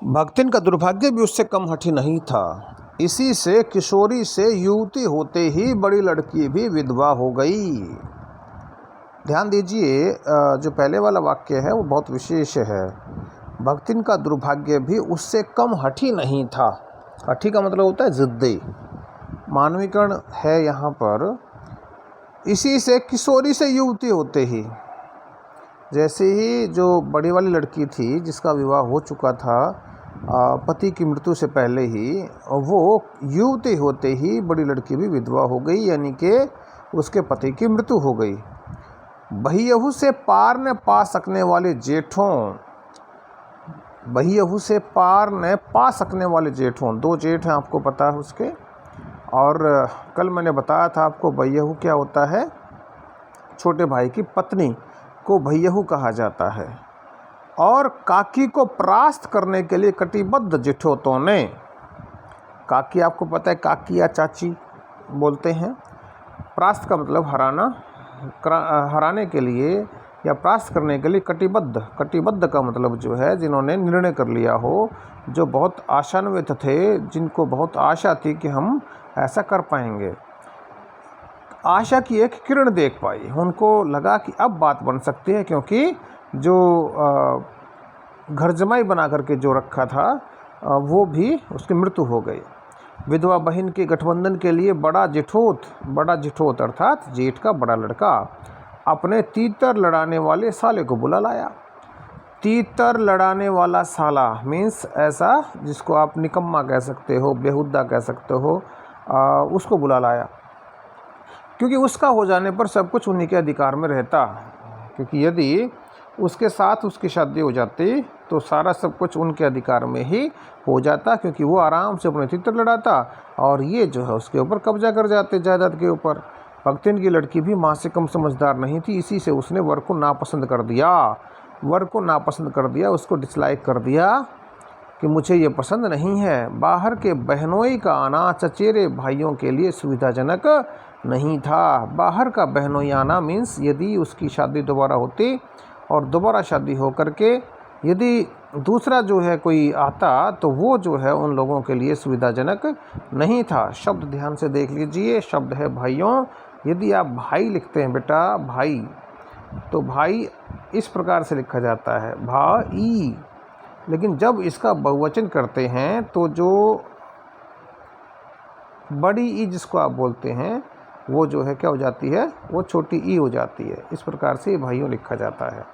भक्तिन का दुर्भाग्य भी उससे कम हठी नहीं था। इसी से किशोरी से युवती होते ही बड़ी लड़की भी विधवा हो गई। ध्यान दीजिए, जो पहले वाला वाक्य है वो बहुत विशेष है। भक्तिन का दुर्भाग्य भी उससे कम हठी नहीं था। हठी का मतलब होता है ज़िद्दी। मानवीकरण है यहाँ पर। इसी से किशोरी से युवती होते ही, जैसे ही जो बड़ी वाली लड़की थी जिसका विवाह हो चुका था पति की मृत्यु से पहले ही, वो युवती होते ही बड़ी लड़की भी विधवा हो गई, यानी कि उसके पति की मृत्यु हो गई। बहियहू से पार न पा सकने वाले जेठों, बहियहू से पार न पा सकने वाले जेठों, दो जेठ हैं आपको पता है उसके। और कल मैंने बताया था आपको बहियहू क्या होता है, छोटे भाई की पत्नी को बहियहू कहा जाता है। और काकी को परास्त करने के लिए कटिबद्ध जेठों ने, काकी आपको पता है काकी या चाची बोलते हैं। परास्त का मतलब हराना, हराने के लिए या परास्त करने के लिए कटिबद्ध, कटिबद्ध का मतलब जो है जिन्होंने निर्णय कर लिया हो, जो बहुत आशान्वित थे, जिनको बहुत आशा थी कि हम ऐसा कर पाएंगे। आशा की एक किरण देख पाई, उनको लगा कि अब बात बन सकती है, क्योंकि जो घर जमाई बना करके जो रखा था वो भी उसकी मृत्यु हो गई। विधवा बहन के गठबंधन के लिए बड़ा जेठोत अर्थात जेठ का बड़ा लड़का अपने तीतर लड़ाने वाले साले को बुला लाया। तीतर लड़ाने वाला साला मीन्स ऐसा जिसको आप निकम्मा कह सकते हो, बेहुदा कह सकते हो, उसको बुला लाया, क्योंकि उसका हो जाने पर सब कुछ उन्हीं के अधिकार में रहता। क्योंकि यदि उसके साथ उसकी शादी हो जाती तो सारा सब कुछ उनके अधिकार में ही हो जाता, क्योंकि वो आराम से अपने तीतर लड़ाता और ये जो है उसके ऊपर कब्जा कर जाते जायदाद के ऊपर। भक्तिन की लड़की भी माँ से कम समझदार नहीं थी, इसी से उसने वर को नापसंद कर दिया, वर को नापसंद कर दिया, उसको डिसलाइक कर दिया कि मुझे ये पसंद नहीं है। बाहर के बहनोई का आना चचेरे भाइयों के लिए सुविधाजनक नहीं था। बाहर का बहनोई आना मीन्स यदि उसकी शादी दोबारा होती और दोबारा शादी हो करके यदि दूसरा जो है कोई आता तो वो जो है उन लोगों के लिए सुविधाजनक नहीं था। शब्द ध्यान से देख लीजिए, शब्द है भाइयों। यदि आप भाई लिखते हैं बेटा भाई, तो भाई इस प्रकार से लिखा जाता है भाई, लेकिन जब इसका बहुवचन करते हैं तो जो बड़ी ई जिसको आप बोलते हैं वो जो है क्या हो जाती है, वो छोटी ई हो जाती है। इस प्रकार से भाइयों लिखा जाता है।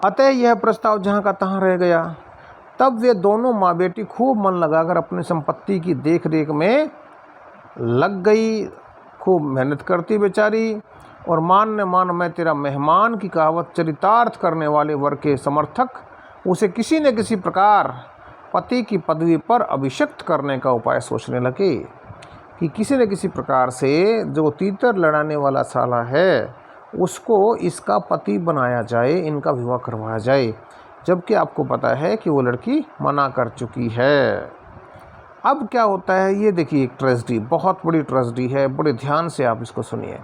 अतः यह प्रस्ताव जहाँ का तहाँ रह गया। तब वे दोनों माँ बेटी खूब मन लगाकर अपनी संपत्ति की देख रेख में लग गई, खूब मेहनत करती बेचारी। और मान न मान मैं तेरा मेहमान की कहावत चरितार्थ करने वाले वर के समर्थक उसे किसी न किसी प्रकार पति की पदवी पर अभिषिक्त करने का उपाय सोचने लगे कि किसी न किसी प्रकार से जो तीतर लड़ाने वाला साला है उसको इसका पति बनाया जाए, इनका विवाह करवाया जाए, जबकि आपको पता है कि वो लड़की मना कर चुकी है। अब क्या होता है ये देखिए, एक ट्रेजेडी, बहुत बड़ी ट्रेजेडी है, बड़े ध्यान से आप इसको सुनिए।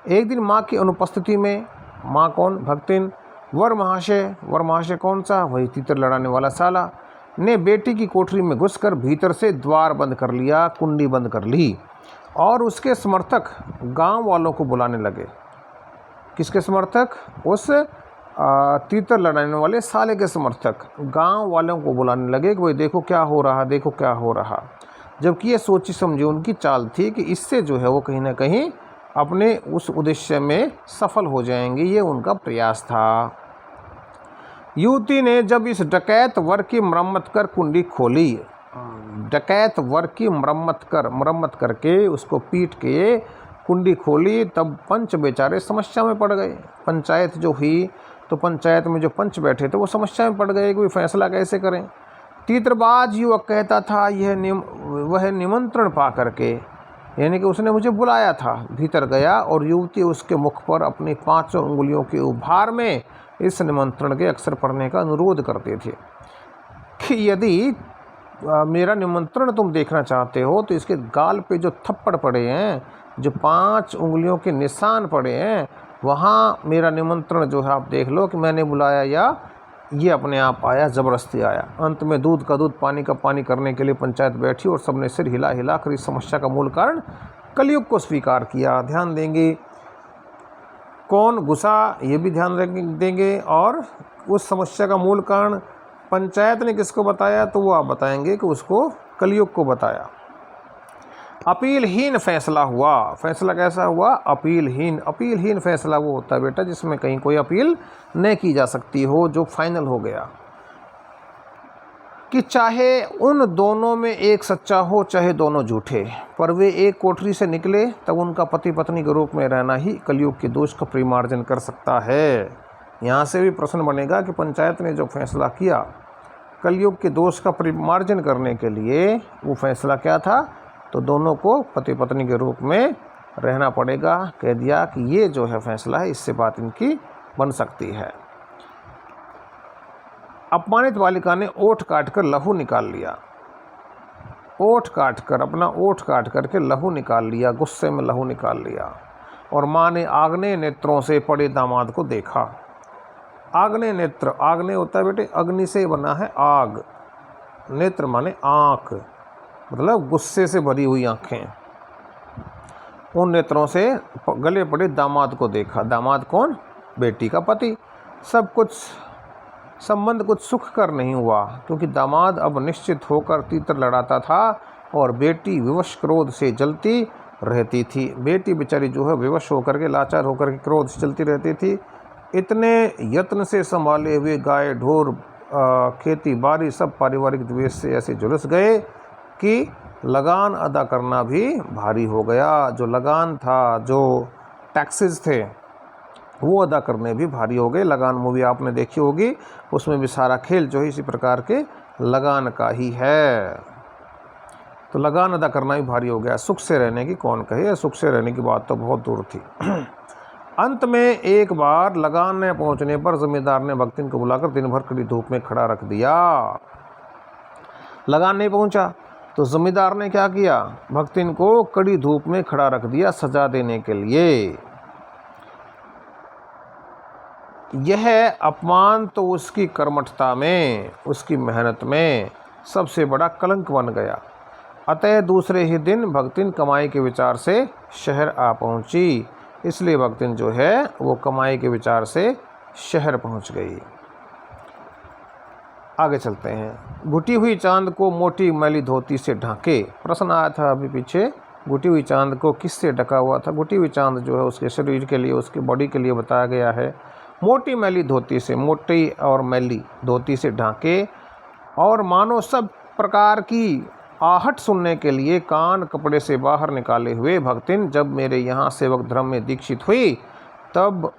एक दिन माँ की अनुपस्थिति में, माँ कौन, भक्तिन, वर महाशय कौन सा, वही तीतर लड़ाने वाला साला ने बेटी की कोठरी में घुसकर भीतर से द्वार बंद कर लिया, कुंडी बंद कर ली और उसके समर्थक गांव वालों को बुलाने लगे। किसके समर्थक? उस तीतर लड़ाने वाले साले के समर्थक गांव वालों को बुलाने लगे कि भाई देखो क्या हो रहा, देखो क्या हो रहा। जबकि ये सोची समझी उनकी चाल थी कि इससे जो है वो कहीं ना कहीं अपने उस उद्देश्य में सफल हो जाएंगे, ये उनका प्रयास था। युवती ने जब इस डकैत वर की मरम्मत कर कुंडी खोली, डकैत वर की मरम्मत करके उसको पीट के कुंडी खोली, तब पंच बेचारे समस्या में पड़ गए। पंचायत जो हुई तो पंचायत में जो पंच बैठे थे वो समस्या में पड़ गए कि फैसला कैसे करें। तीतरबाज युवक कहता था वह निमंत्रण पा करके, यानी कि उसने मुझे बुलाया था, भीतर गया और युवती उसके मुख पर अपनी 5 उंगलियों के उभार में इस निमंत्रण के अक्षर पढ़ने का अनुरोध करते थे कि यदि मेरा निमंत्रण तुम देखना चाहते हो तो इसके गाल पे जो थप्पड़ पड़े हैं, जो 5 उंगलियों के निशान पड़े हैं, वहाँ मेरा निमंत्रण जो है आप देख लो कि मैंने बुलाया या ये अपने आप आया, ज़बरदस्ती आया। अंत में दूध का दूध पानी का पानी करने के लिए पंचायत बैठी और सबने सिर हिला हिला कर इस समस्या का मूल कारण कलयुग को स्वीकार किया। ध्यान देंगे कौन गुस्सा, ये भी ध्यान देंगे। और उस समस्या का मूल कारण पंचायत ने किसको बताया, तो वो आप बताएंगे कि उसको कलयुग को बताया। अपीलहीन फैसला हुआ। फैसला कैसा हुआ? अपीलहीन। अपीलहीन फैसला वो होता है बेटा जिसमें कहीं कोई अपील न की जा सकती हो, जो फाइनल हो गया। कि चाहे उन दोनों में एक सच्चा हो चाहे दोनों झूठे, पर वे एक कोठरी से निकले तब उनका पति पत्नी के रूप में रहना ही कलयुग के दोष का परिमार्जन कर सकता है। यहाँ से भी प्रश्न बनेगा कि पंचायत ने जो फैसला किया कलयुग के दोष का परिमार्जन करने के लिए, वो फैसला क्या था? तो दोनों को पति पत्नी के रूप में रहना पड़ेगा। कह दिया कि ये जो है फैसला है, इससे बात इनकी बन सकती है। अपमानित बालिका ने ओठ काट कर लहू निकाल लिया। ओठ काट कर, अपना ओठ काट करके लहू निकाल लिया, गुस्से में लहू निकाल लिया। और माँ ने आग्नेय नेत्रों से पड़े दामाद को देखा। आग्नेय नेत्र, आग्नेय होता है बेटे अग्नि से बना है आग, नेत्र माने आँख, मतलब गुस्से से भरी हुई आँखें। उन नेत्रों से गले पड़े दामाद को देखा। दामाद कौन? बेटी का पति। सब कुछ संबंध कुछ सुख कर नहीं हुआ, क्योंकि दामाद अब निश्चित होकर तीतर लड़ाता था और बेटी विवश क्रोध से जलती रहती थी। बेटी बेचारी जो है विवश होकर के, लाचार होकर के क्रोध से चलती रहती थी। इतने यत्न से संभाले हुए गाय ढोर खेती बाड़ी सब पारिवारिक द्वेष से ऐसे झुलस गए कि लगान अदा करना भी भारी हो गया। जो लगान था, जो टैक्सेस थे, वो अदा करने भी भारी हो गए। लगान मूवी आपने देखी होगी, उसमें भी सारा खेल जो है इसी प्रकार के लगान का ही है। तो लगान अदा करना भी भारी हो गया। सुख से रहने की कौन कहे, सुख से रहने की बात तो बहुत दूर थी। अंत में एक बार लगान न पहुंचने पर जमींदार ने भक्तिन को बुलाकर दिन भर कड़ी धूप में खड़ा रख दिया। लगान नहीं पहुंचा तो जमींदार ने क्या किया? भक्तिन को कड़ी धूप में खड़ा रख दिया सजा देने के लिए। यह अपमान तो उसकी कर्मठता में, उसकी मेहनत में सबसे बड़ा कलंक बन गया। अतः दूसरे ही दिन भक्तिन कमाई के विचार से शहर आ पहुंची। इसलिए भक्तिन जो है वो कमाई के विचार से शहर पहुंच गई। आगे चलते हैं। घुटी हुई चांद को मोटी मैली धोती से ढांके। प्रश्न आया था अभी पीछे, घुटी हुई चांद को किससे ढका हुआ था? घुटी हुई चांद जो है उसके शरीर के लिए, उसकी बॉडी के लिए बताया गया है। मोटी मैली धोती से, मोटी और मैली धोती से ढांके, और मानो सब प्रकार की आहट सुनने के लिए कान कपड़े से बाहर निकाले हुए भक्तिन जब मेरे यहाँ सेवक धर्म में दीक्षित हुई, तब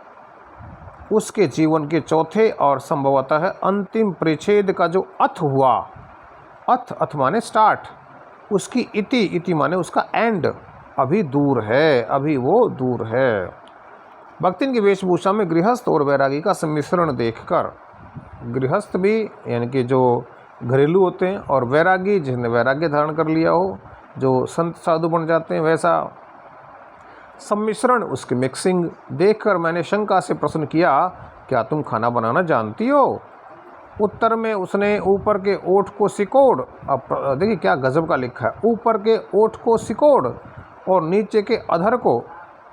उसके जीवन के चौथे और संभवतः अंतिम परिच्छेद का जो अथ हुआ, अथ माने स्टार्ट, उसकी इति माने उसका एंड, अभी दूर है, अभी वो दूर है। भक्तिन की वेशभूषा में गृहस्थ और वैरागी का सम्मिश्रण देखकर, गृहस्थ भी यानी कि जो घरेलू होते हैं, और वैरागी जिसने वैराग्य धारण कर लिया हो, जो संत साधु बन जाते हैं, वैसा सम्मिश्रण, उसकी मिक्सिंग देखकर मैंने शंका से प्रश्न किया, क्या तुम खाना बनाना जानती हो? उत्तर में उसने ऊपर के ओठ को सिकोड़, अब देखिए क्या गजब का लिखा है, ऊपर के ओठ को सिकोड़ और नीचे के अधर को,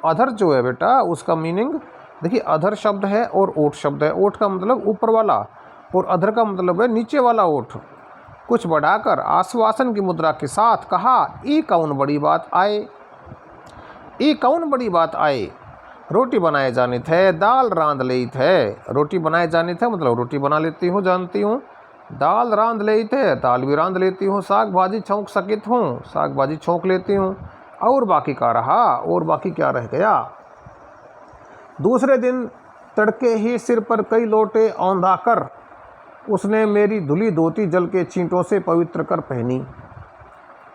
अधर जो है बेटा उसका मीनिंग देखिए, अधर शब्द है और ओठ शब्द है। ओठ का मतलब ऊपर वाला और अधर का मतलब है नीचे वाला ओठ। कुछ बढ़ाकर आश्वासन की मुद्रा के साथ कहा, ई कौन बड़ी बात आए, ई कौन बड़ी बात आए। रोटी बनाए जाने थे, दाल रांध ले थे। रोटी बनाए जाने थे मतलब रोटी बना लेती हूँ, जानती हूँ। दाल रांध ले थे, दाल भी रांध लेती हूँ। साग भाजी छौंक सकित हूँ, साग भाजी छौंक लेती हूँ। और बाकी का रहा, और बाकी क्या रह गया। दूसरे दिन तड़के ही सिर पर कई लोटे औंधा कर उसने मेरी धुली धोती जल के छींटों से पवित्र कर पहनी।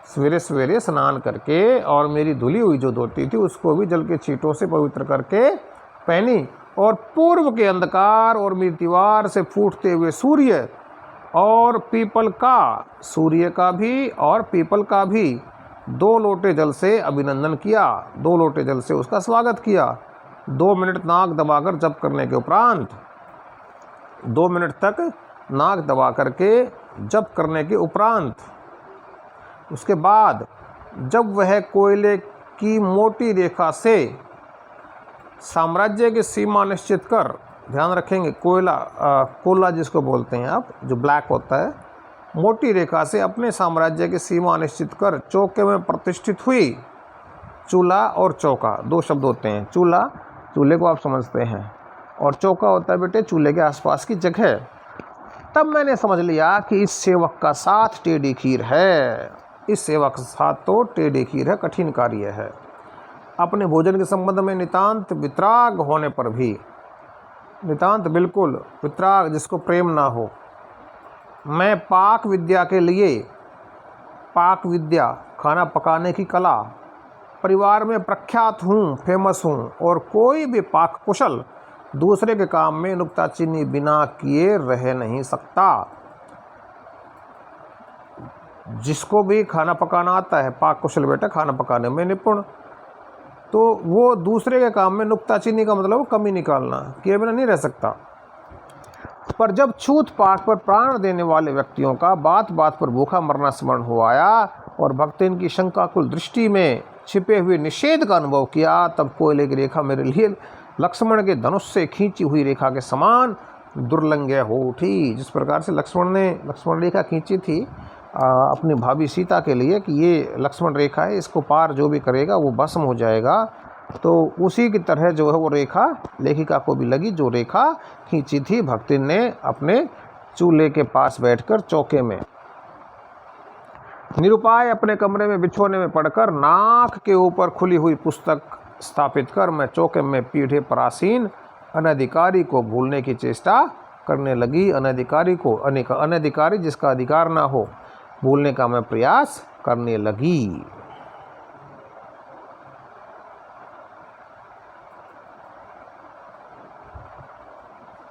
सवेरे सवेरे स्नान करके और मेरी धुली हुई जो धोती थी उसको भी जल के छींटों से पवित्र करके पहनी। और पूर्व के अंधकार और मृत्युवार से फूटते हुए सूर्य और पीपल का, सूर्य का भी और पीपल का भी 2 लोटे जल से अभिनंदन किया, 2 लोटे जल से उसका स्वागत किया। 2 मिनट नाक दबाकर जप करने के उपरांत 2 मिनट तक नाक दबा करके जप करने के उपरांत, उसके बाद जब वह कोयले की मोटी रेखा से साम्राज्य की सीमा निश्चित कर, ध्यान रखेंगे कोला जिसको बोलते हैं आप, जो ब्लैक होता है, मोटी रेखा से अपने साम्राज्य की सीमा निश्चित कर चौके में प्रतिष्ठित हुई। चूल्हा और चौका 2 शब्द होते हैं। चूल्हा, चूल्हे को आप समझते हैं, और चौका होता है बेटे चूल्हे के आसपास की जगह। तब मैंने समझ लिया कि इस सेवक का साथ टेढ़ी खीर है। इस सेवक का साथ तो टेढ़ी खीर है, कठिन कार्य है। अपने भोजन के संबंध में नितांत वितराग होने पर भी, नितांत बिल्कुल वितराग जिसको प्रेम ना हो, मैं पाक विद्या के लिए, पाक विद्या खाना पकाने की कला, परिवार में प्रख्यात हूँ, फेमस हूँ, और कोई भी पाक कुशल दूसरे के काम में नुक्ताचीनी बिना किए रह नहीं सकता। जिसको भी खाना पकाना आता है, पाक कुशल बेटा खाना पकाने में निपुण, तो वो दूसरे के काम में नुक्ताचीनी का मतलब कमी निकालना किए बिना नहीं रह सकता। पर जब छूत पाक पर प्राण देने वाले व्यक्तियों का बात बात पर भूखा मरना स्मरण हो आया और भक्त इनकी शंकाकुल दृष्टि में छिपे हुए निषेध का अनुभव किया, तब कोयले की रेखा मेरे लिए लक्ष्मण के धनुष से खींची हुई रेखा के समान दुर्लंघ्य हो उठी। जिस प्रकार से लक्ष्मण ने लक्ष्मण रेखा खींची थी अपनी भाभी सीता के लिए कि ये लक्ष्मण रेखा है, इसको पार जो भी करेगा वो भस्म हो जाएगा, तो उसी की तरह जो है वो रेखा लेखिका को भी लगी, जो रेखा खींची थी भक्तिन ने अपने चूल्हे के पास बैठकर चौके में। निरुपाय अपने कमरे में बिछोने में पड़कर नाक के ऊपर खुली हुई पुस्तक स्थापित कर मैं चौके में पीढ़े पर आसीन अनधिकारी को भूलने की चेष्टा करने लगी। अनधिकारी को, अनधिकारी जिसका अधिकार ना हो, भूलने का मैं प्रयास करने लगी।